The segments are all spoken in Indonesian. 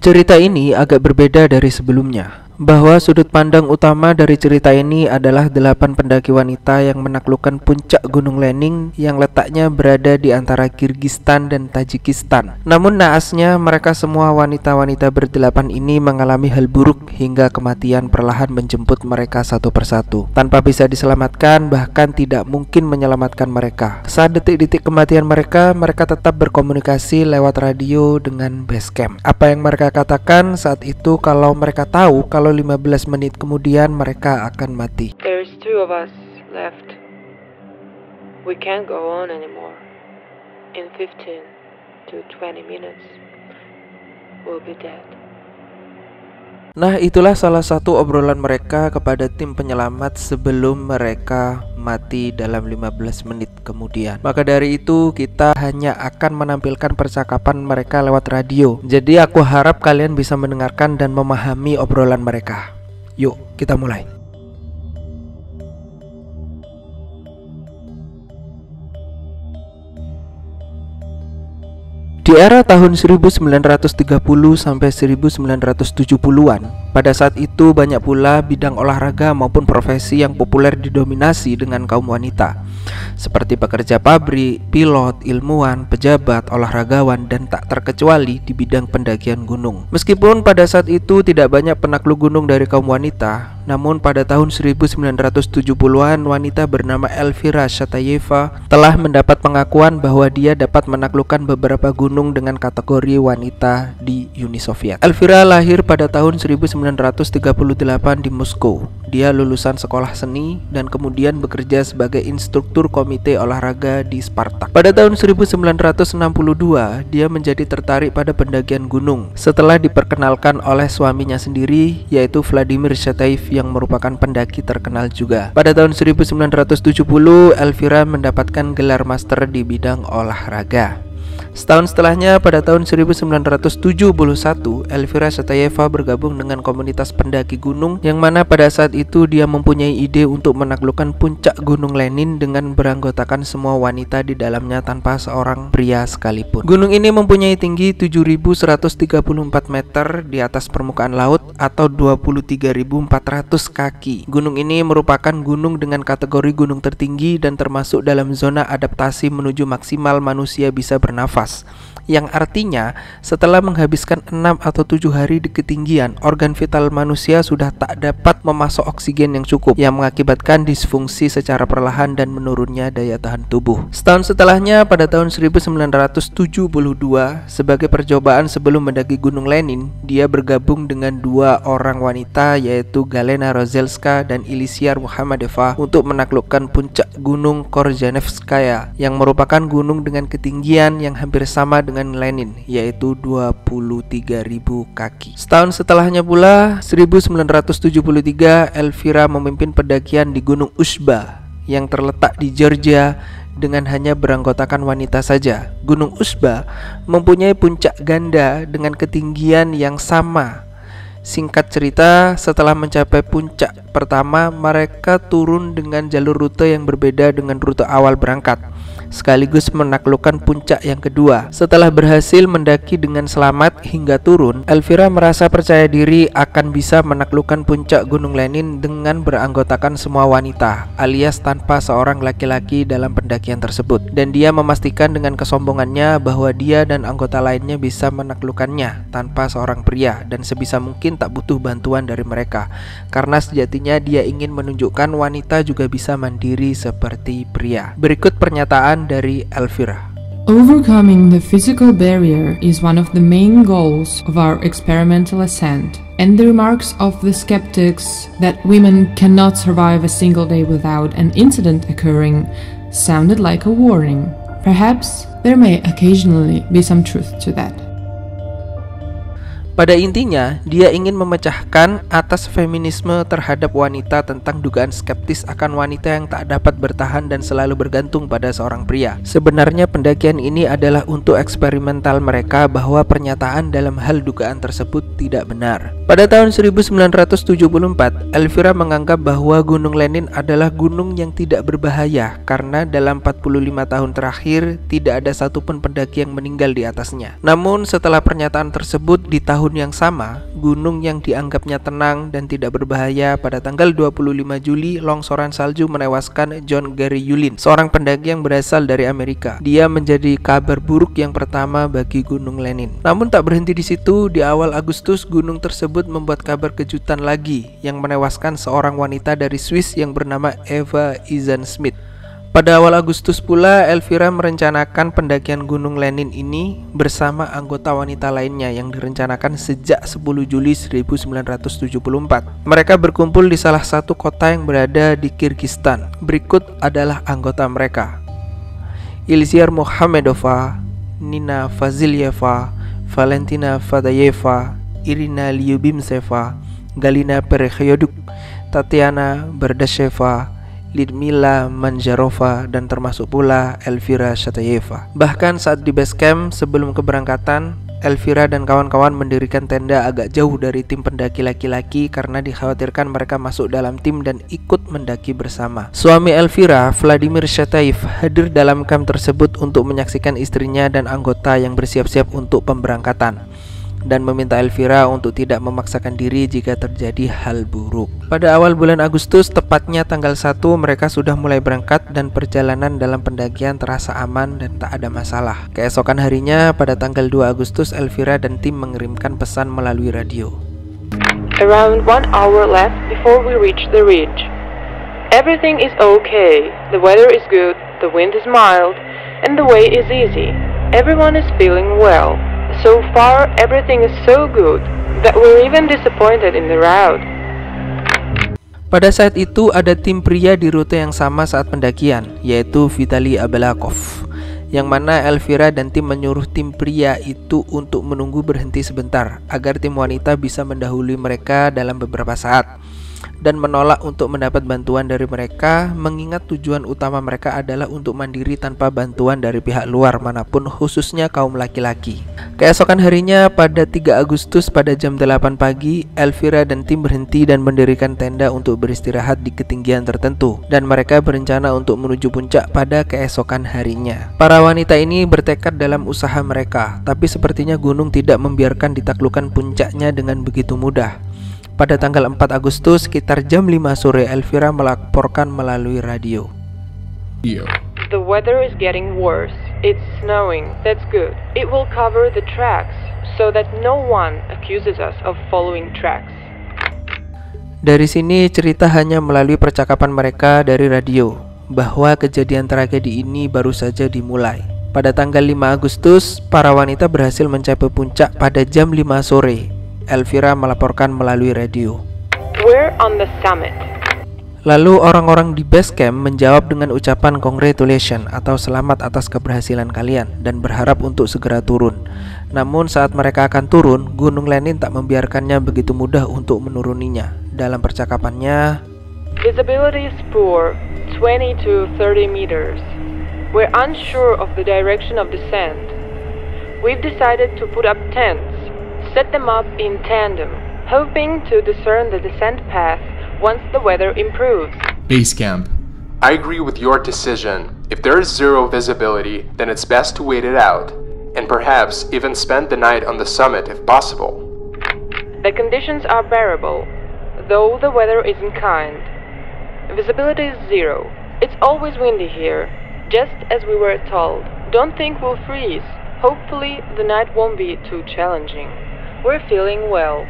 Cerita ini agak berbeda dari sebelumnya, bahwa sudut pandang utama dari cerita ini adalah 8 pendaki wanita yang menaklukkan puncak Gunung Lenin yang letaknya berada di antara Kirgistan dan Tajikistan. Namun naasnya mereka semua wanita-wanita berdelapan ini mengalami hal buruk hingga kematian perlahan menjemput mereka satu persatu. Tanpa bisa diselamatkan, bahkan tidak mungkin menyelamatkan mereka. Saat detik-detik kematian mereka tetap berkomunikasi lewat radio dengan base camp. Apa yang mereka katakan saat itu kalau mereka tahu kalau 15 menit kemudian mereka akan mati. There's 2 of us left. We can't go on anymore. In 15 to 20 minutes, we'll be dead. Nah, itulah salah satu obrolan mereka kepada tim penyelamat sebelum mereka mati dalam 15 menit kemudian. Maka dari itu kita hanya akan menampilkan percakapan mereka lewat radio. Jadi aku harap kalian bisa mendengarkan dan memahami obrolan mereka. Yuk, kita mulai. Di era tahun 1930 sampai 1970-an, pada saat itu banyak pula bidang olahraga maupun profesi yang populer didominasi dengan kaum wanita, seperti pekerja pabrik, pilot, ilmuwan, pejabat, olahragawan, dan tak terkecuali di bidang pendakian gunung. Meskipun pada saat itu tidak banyak penakluk gunung dari kaum wanita, namun pada tahun 1970-an wanita bernama Elvira Shatayeva telah mendapat pengakuan bahwa dia dapat menaklukkan beberapa gunung dengan kategori wanita di Uni Soviet. Elvira lahir pada tahun 1938 di Moskow. Dia lulusan sekolah seni dan kemudian bekerja sebagai instruktur komite olahraga di Spartak. Pada tahun 1962, dia menjadi tertarik pada pendakian gunung setelah diperkenalkan oleh suaminya sendiri, yaitu Vladimir Shatayev yang merupakan pendaki terkenal juga. Pada tahun 1970, Elvira mendapatkan gelar master di bidang olahraga. Setahun setelahnya, pada tahun 1971, Elvira Shatayeva bergabung dengan komunitas pendaki gunung yang mana pada saat itu dia mempunyai ide untuk menaklukkan puncak Gunung Lenin dengan beranggotakan semua wanita di dalamnya tanpa seorang pria sekalipun. Gunung ini mempunyai tinggi 7.134 meter di atas permukaan laut atau 23.400 kaki. Gunung ini merupakan gunung dengan kategori gunung tertinggi dan termasuk dalam zona adaptasi menuju maksimal manusia bisa bernafas, yang artinya setelah menghabiskan 6 atau 7 hari di ketinggian, organ vital manusia sudah tak dapat memasok oksigen yang cukup, yang mengakibatkan disfungsi secara perlahan dan menurunnya daya tahan tubuh. Setahun setelahnya, pada tahun 1972, sebagai percobaan sebelum mendaki Gunung Lenin, dia bergabung dengan 2 orang wanita, yaitu Galena Rozelska dan Ilisia Muhammadova, untuk menaklukkan puncak Gunung Korzhanevskaya yang merupakan gunung dengan ketinggian yang hampir sama dengan Lenin, yaitu 23.000 kaki. Setahun setelahnya pula, 1973, Elvira memimpin pendakian di Gunung Ushba yang terletak di Georgia dengan hanya beranggotakan wanita saja. Gunung Ushba mempunyai puncak ganda dengan ketinggian yang sama. Singkat cerita, setelah mencapai puncak pertama, mereka turun dengan jalur rute yang berbeda dengan rute awal berangkat, sekaligus menaklukkan puncak yang kedua. Setelah berhasil mendaki dengan selamat hingga turun, Elvira merasa percaya diri akan bisa menaklukkan puncak Gunung Lenin dengan beranggotakan semua wanita, alias tanpa seorang laki-laki dalam pendakian tersebut. Dan dia memastikan dengan kesombongannya bahwa dia dan anggota lainnya bisa menaklukkannya tanpa seorang pria, dan sebisa mungkin tak butuh bantuan dari mereka, karena sejatinya dia ingin menunjukkan wanita juga bisa mandiri seperti pria. Berikut pernyataan dari Elvira. Overcoming the physical barrier is one of the main goals of our experimental ascent, and the remarks of the skeptics that women cannot survive a single day without an incident occurring sounded like a warning. Perhaps there may occasionally be some truth to that. Pada intinya, dia ingin memecahkan atas feminisme terhadap wanita tentang dugaan skeptis akan wanita yang tak dapat bertahan dan selalu bergantung pada seorang pria. Sebenarnya pendakian ini adalah untuk eksperimental mereka bahwa pernyataan dalam hal dugaan tersebut tidak benar. Pada tahun 1974, Elvira menganggap bahwa Gunung Lenin adalah gunung yang tidak berbahaya karena dalam 45 tahun terakhir tidak ada satupun pendaki yang meninggal di atasnya. Namun setelah pernyataan tersebut di tahun tahun yang sama, gunung yang dianggapnya tenang dan tidak berbahaya, pada tanggal 25 Juli, longsoran salju menewaskan John Gary Yulin, seorang pendaki yang berasal dari Amerika. Dia menjadi kabar buruk yang pertama bagi Gunung Lenin. Namun tak berhenti di situ, di awal Agustus gunung tersebut membuat kabar kejutan lagi yang menewaskan seorang wanita dari Swiss yang bernama Eva Eisenschmidt. Pada awal Agustus pula, Elvira merencanakan pendakian Gunung Lenin ini bersama anggota wanita lainnya yang direncanakan sejak 10 Juli 1974. Mereka berkumpul di salah satu kota yang berada di Kyrgyzstan. Berikut adalah anggota mereka: Ilziar Mohamedova, Nina Fazilyeva, Valentina Fadayeva, Irina Lyubimtseva, Galina Perekhyoduk, Tatiana Berdasheva, Lidmila Manjarova, dan termasuk pula Elvira Shatayeva. Bahkan saat di base camp sebelum keberangkatan, Elvira dan kawan-kawan mendirikan tenda agak jauh dari tim pendaki laki-laki karena dikhawatirkan mereka masuk dalam tim dan ikut mendaki bersama. Suami Elvira, Vladimir Shatayev, hadir dalam camp tersebut untuk menyaksikan istrinya dan anggota yang bersiap-siap untuk pemberangkatan, dan meminta Elvira untuk tidak memaksakan diri jika terjadi hal buruk. Pada awal bulan Agustus, tepatnya tanggal 1, mereka sudah mulai berangkat dan perjalanan dalam pendakian terasa aman dan tak ada masalah. Keesokan harinya, pada tanggal 2 Agustus, Elvira dan tim mengirimkan pesan melalui radio. Around 1 hour left before we reach the ridge. Everything is okay. The weather is good, the wind is mild, and the way is easy. Everyone is feeling well. So far, everything is so good that we're even disappointed in the route. Pada saat itu ada tim pria di rute yang sama saat pendakian, yaitu Vitali Abelakov, yang mana Elvira dan tim menyuruh tim pria itu untuk menunggu berhenti sebentar agar tim wanita bisa mendahului mereka dalam beberapa saat, dan menolak untuk mendapat bantuan dari mereka, mengingat tujuan utama mereka adalah untuk mandiri tanpa bantuan dari pihak luar manapun, khususnya kaum laki-laki. Keesokan harinya pada 3 Agustus pada jam 8 pagi, Elvira dan tim berhenti dan mendirikan tenda untuk beristirahat di ketinggian tertentu, dan mereka berencana untuk menuju puncak pada keesokan harinya. Para wanita ini bertekad dalam usaha mereka, tapi sepertinya gunung tidak membiarkan ditaklukkan puncaknya dengan begitu mudah. Pada tanggal 4 Agustus, sekitar jam 5 sore, Elvira melaporkan melalui radio. The weather is getting worse. It's snowing. That's good. It will cover the tracks so that no one accuses us of following tracks. Dari sini cerita hanya melalui percakapan mereka dari radio bahwa kejadian tragedi ini baru saja dimulai. Pada tanggal 5 Agustus, para wanita berhasil mencapai puncak pada jam 5 sore. Elvira melaporkan melalui radio. We're on the summit. Lalu orang-orang di base camp menjawab dengan ucapan congratulations atau selamat atas keberhasilan kalian dan berharap untuk segera turun. Namun saat mereka akan turun, Gunung Lenin tak membiarkannya begitu mudah untuk menuruninya. Dalam percakapannya, Visibility is poor, 20 to 30 meters. We're unsure of the direction of descent. We've decided to put up tents, set them up in tandem, hoping to discern the descent path once the weather improves. Base camp. I agree with your decision. If there is zero visibility, then it's best to wait it out, and perhaps even spend the night on the summit if possible. The conditions are bearable, though the weather isn't kind. Visibility is 0. It's always windy here, just as we were told. Don't think we'll freeze. Hopefully the night won't be too challenging. We're feeling well.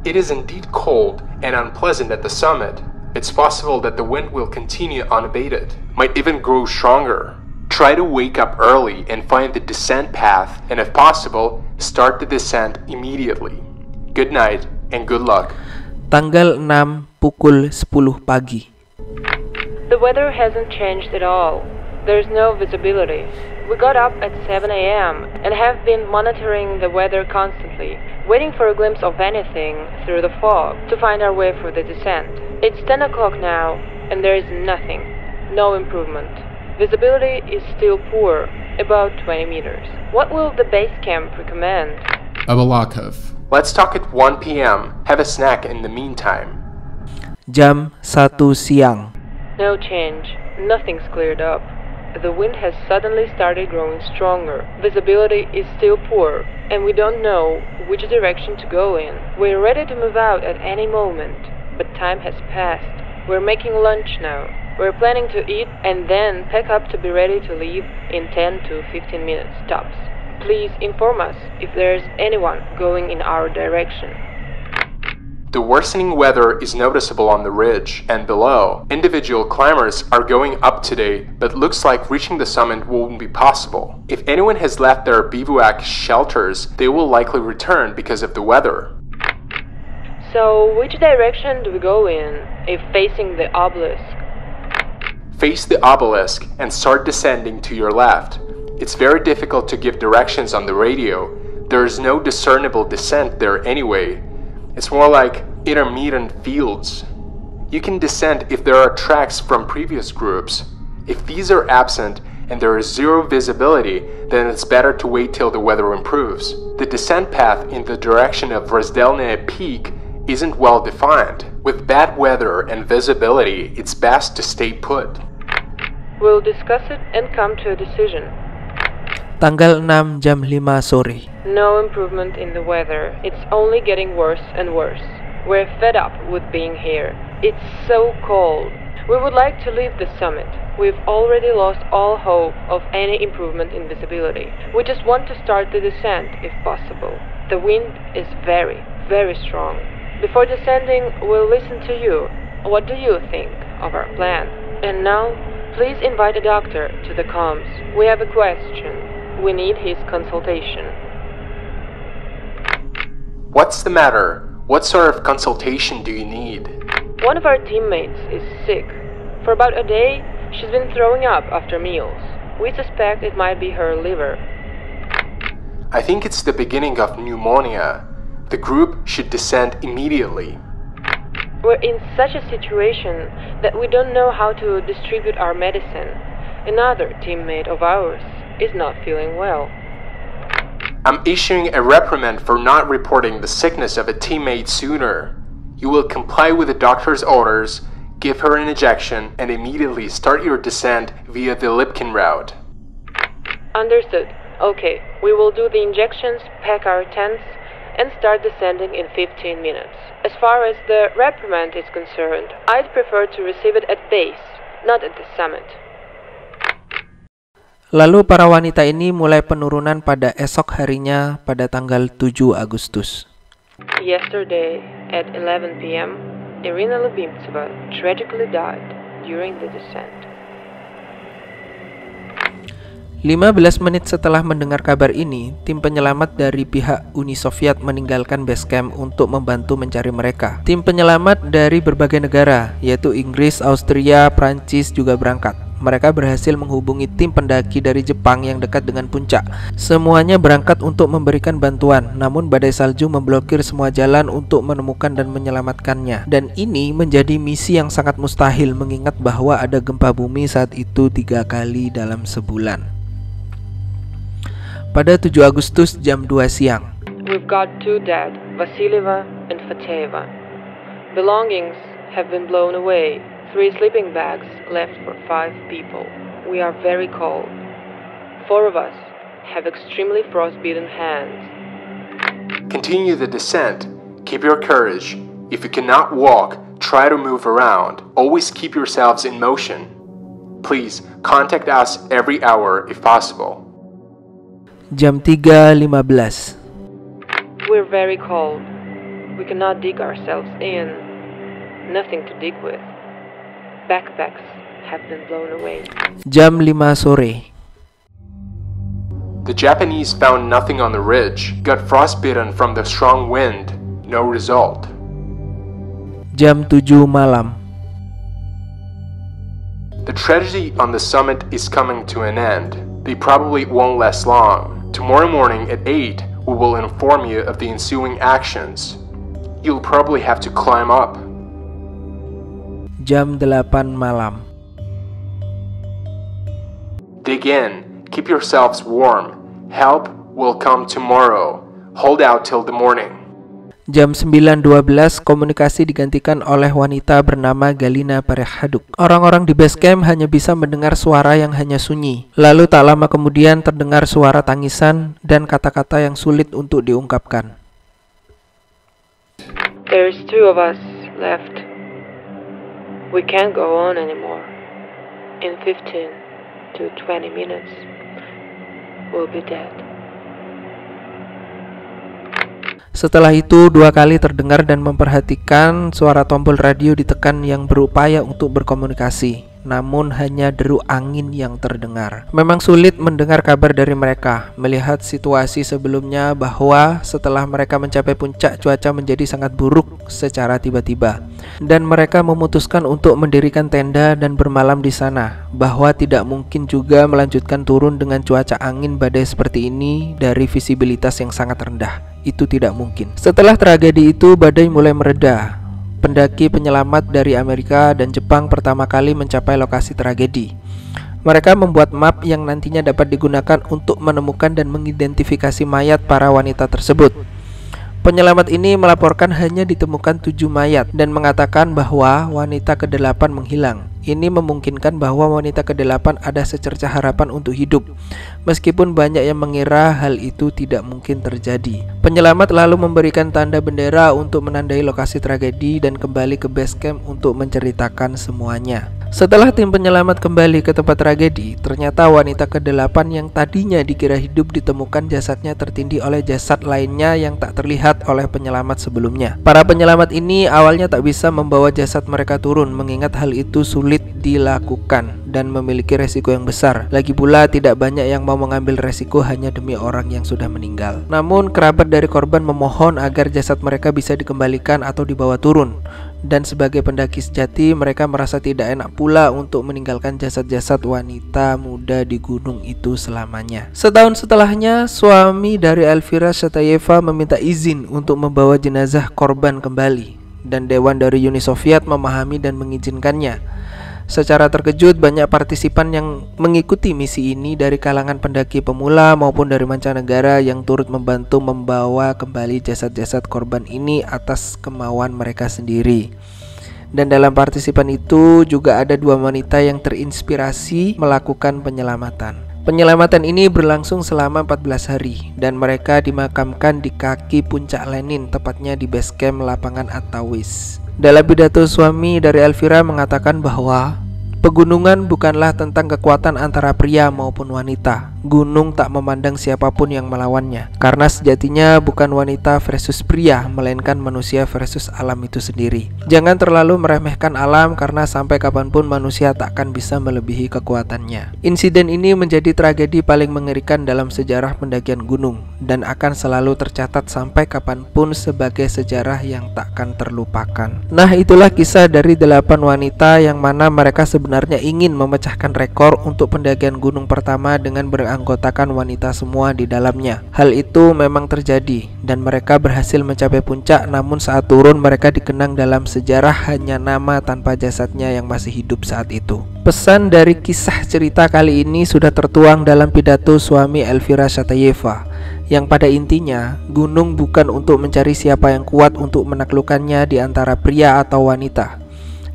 It is indeed cold and unpleasant at the summit. It's possible that the wind will continue unabated, might even grow stronger. Try to wake up early and find the descent path, and if possible, start the descent immediately. Good night and good luck. tanggal 6 pukul 10 pagi. The weather hasn't changed at all. There's no visibility. We got up at 7 a.m. and have been monitoring the weather constantly, waiting for a glimpse of anything through the fog to find our way for the descent. It's 10 o'clock now, and there is nothing. No improvement. Visibility is still poor, about 20 meters. What will the base camp recommend? Abelakov. Let's talk at 1 p.m. Have a snack in the meantime. Jam 1 siang. No change. Nothing's cleared up. The wind has suddenly started growing stronger. Visibility is still poor. and we don't know which direction to go in. We're ready to move out at any moment, but time has passed. We're making lunch now. We're planning to eat and then pack up to be ready to leave in 10 to 15 minutes tops. Please inform us if there's anyone going in our direction. The worsening weather is noticeable on the ridge and below. Individual climbers are going up today, but looks like reaching the summit won't be possible. If anyone has left their bivouac shelters, they will likely return because of the weather. So, which direction do we go in if facing the obelisk? Face the obelisk and start descending to your left. It's very difficult to give directions on the radio. There is no discernible descent there anyway. It's more like intermittent fields. You can descend if there are tracks from previous groups. If these are absent and there is zero visibility, then it's better to wait till the weather improves. The descent path in the direction of Razdelnae Peak isn't well defined. With bad weather and visibility, it's best to stay put. We'll discuss it and come to a decision. Tanggal 6 jam 5 sore. No improvement in the weather. It's only getting worse and worse. We're fed up with being here. It's so cold. We would like to leave the summit. We've already lost all hope of any improvement in visibility. We just want to start the descent if possible. The wind is very, very strong. Before descending, we'll listen to you. What do you think of our plan? And now, please invite a doctor to the comms. We have a question. We need his consultation. What's the matter? What sort of consultation do you need? One of our teammates is sick. For about a day, she's been throwing up after meals. We suspect it might be her liver. I think it's the beginning of pneumonia. The group should descend immediately. We're in such a situation that we don't know how to distribute our medicine. Another teammate of ours is not feeling well. I'm issuing a reprimand for not reporting the sickness of a teammate sooner. You will comply with the doctor's orders, give her an injection, and immediately start your descent via the Lipkin route. Understood. Okay, we will do the injections, pack our tents, and start descending in 15 minutes. As far as the reprimand is concerned, I'd prefer to receive it at base, not at the summit. Lalu para wanita ini mulai penurunan pada esok harinya pada tanggal 7 Agustus. Yesterday at 11 p.m., Irina Lubimtseva tragically died during the descent. 15 menit setelah mendengar kabar ini, tim penyelamat dari pihak Uni Soviet meninggalkan base camp untuk membantu mencari mereka. Tim penyelamat dari berbagai negara, yaitu Inggris, Austria, Prancis juga berangkat. Mereka berhasil menghubungi tim pendaki dari Jepang yang dekat dengan puncak. Semuanya berangkat untuk memberikan bantuan, namun badai salju memblokir semua jalan untuk menemukan dan menyelamatkannya. Dan ini menjadi misi yang sangat mustahil mengingat bahwa ada gempa bumi saat itu 3 kali dalam sebulan. Pada 7 Agustus jam 2 siang. We've got 2 dead, Vasilieva and Fateva. Belongings have been blown away. 3 sleeping bags left for 5 people. We are very cold. 4 of us have extremely frostbitten hands. Continue the descent. Keep your courage. If you cannot walk, try to move around. Always keep yourselves in motion. Please contact us every hour if possible. Jam 3.15. We're very cold. We cannot dig ourselves in. Nothing to dig with. Backpacks have been blown away. Jam 5 sore. The Japanese found nothing on the ridge. Got frostbitten from the strong wind. No result. Jam 7 malam. The tragedy on the summit is coming to an end. They probably won't last long. Tomorrow morning at 8, we will inform you of the ensuing actions. You'll probably have to climb up. Jam 8 malam. Dig in. Keep yourselves warm. Help will come tomorrow. Hold out till the morning. Jam 9.12 komunikasi digantikan oleh wanita bernama Galina Parehaduk. Orang-orang di base camp hanya bisa mendengar suara yang hanya sunyi. Lalu tak lama kemudian terdengar suara tangisan dan kata-kata yang sulit untuk diungkapkan. There's 2 of us left. We can't go on anymore. In 15 to 20 minutes, we'll be dead. Setelah itu 2 kali terdengar dan memperhatikan suara tombol radio ditekan yang berupaya untuk berkomunikasi. Namun hanya deru angin yang terdengar. Memang sulit mendengar kabar dari mereka, melihat situasi sebelumnya bahwa setelah mereka mencapai puncak, cuaca menjadi sangat buruk secara tiba-tiba. Dan mereka memutuskan untuk mendirikan tenda dan bermalam di sana, bahwa tidak mungkin juga melanjutkan turun dengan cuaca angin badai seperti ini dari visibilitas yang sangat rendah. Itu tidak mungkin. Setelah tragedi itu, badai mulai mereda. Pendaki penyelamat dari Amerika dan Jepang pertama kali mencapai lokasi tragedi. Mereka membuat map yang nantinya dapat digunakan untuk menemukan dan mengidentifikasi mayat para wanita tersebut. Penyelamat ini melaporkan hanya ditemukan 7 mayat dan mengatakan bahwa wanita ke-8 menghilang. Ini memungkinkan bahwa wanita ke-8 ada secercah harapan untuk hidup, meskipun banyak yang mengira hal itu tidak mungkin terjadi. Penyelamat lalu memberikan tanda bendera untuk menandai lokasi tragedi dan kembali ke base camp untuk menceritakan semuanya. Setelah tim penyelamat kembali ke tempat tragedi, ternyata wanita ke-8 yang tadinya dikira hidup ditemukan jasadnya tertindih oleh jasad lainnya yang tak terlihat oleh penyelamat sebelumnya. Para penyelamat ini awalnya tak bisa membawa jasad mereka turun, mengingat hal itu sulit dilakukan dan memiliki resiko yang besar. Lagi pula tidak banyak yang mau mengambil resiko hanya demi orang yang sudah meninggal. Namun kerabat dari korban memohon agar jasad mereka bisa dikembalikan atau dibawa turun. Dan sebagai pendaki sejati, mereka merasa tidak enak pula untuk meninggalkan jasad-jasad wanita muda di gunung itu selamanya. Setahun setelahnya, suami dari Elvira Shatayeva meminta izin untuk membawa jenazah korban kembali, dan Dewan dari Uni Soviet memahami dan mengizinkannya. Secara terkejut, banyak partisipan yang mengikuti misi ini dari kalangan pendaki pemula maupun dari mancanegara yang turut membantu membawa kembali jasad-jasad korban ini atas kemauan mereka sendiri. Dan dalam partisipan itu juga ada 2 wanita yang terinspirasi melakukan penyelamatan. Penyelamatan ini berlangsung selama 14 hari dan mereka dimakamkan di kaki puncak Lenin, tepatnya di base camp lapangan Attawis. Dalam pidato suami dari Elvira mengatakan bahwa pegunungan bukanlah tentang kekuatan antara pria maupun wanita. Gunung tak memandang siapapun yang melawannya, karena sejatinya bukan wanita versus pria, melainkan manusia versus alam itu sendiri. Jangan terlalu meremehkan alam, karena sampai kapanpun manusia tak akan bisa melebihi kekuatannya. Insiden ini menjadi tragedi paling mengerikan dalam sejarah pendakian gunung, dan akan selalu tercatat sampai kapanpun sebagai sejarah yang takkan terlupakan. Nah, itulah kisah dari 8 wanita yang mana mereka sebenarnya ingin memecahkan rekor untuk pendakian gunung pertama dengan beranggotakan wanita semua di dalamnya. Hal itu memang terjadi dan mereka berhasil mencapai puncak, namun saat turun mereka dikenang dalam sejarah hanya nama tanpa jasadnya yang masih hidup saat itu. Pesan dari kisah cerita kali ini sudah tertuang dalam pidato suami Elvira Shatayeva, yang pada intinya gunung bukan untuk mencari siapa yang kuat untuk menaklukkannya di antara pria atau wanita,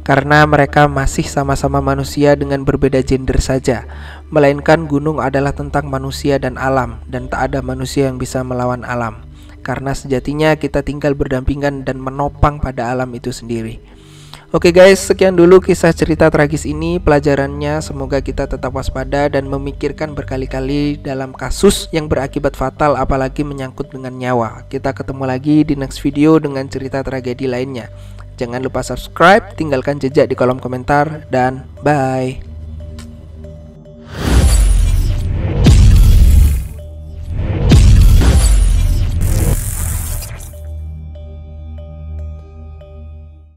karena mereka masih sama-sama manusia dengan berbeda gender saja, melainkan gunung adalah tentang manusia dan alam, dan tak ada manusia yang bisa melawan alam, karena sejatinya kita tinggal berdampingan dan menopang pada alam itu sendiri. Oke guys, sekian dulu kisah cerita tragis ini. Pelajarannya semoga kita tetap waspada dan memikirkan berkali-kali dalam kasus yang berakibat fatal, apalagi menyangkut dengan nyawa. Kita ketemu lagi di next video dengan cerita tragedi lainnya. Jangan lupa subscribe, tinggalkan jejak di kolom komentar, dan bye.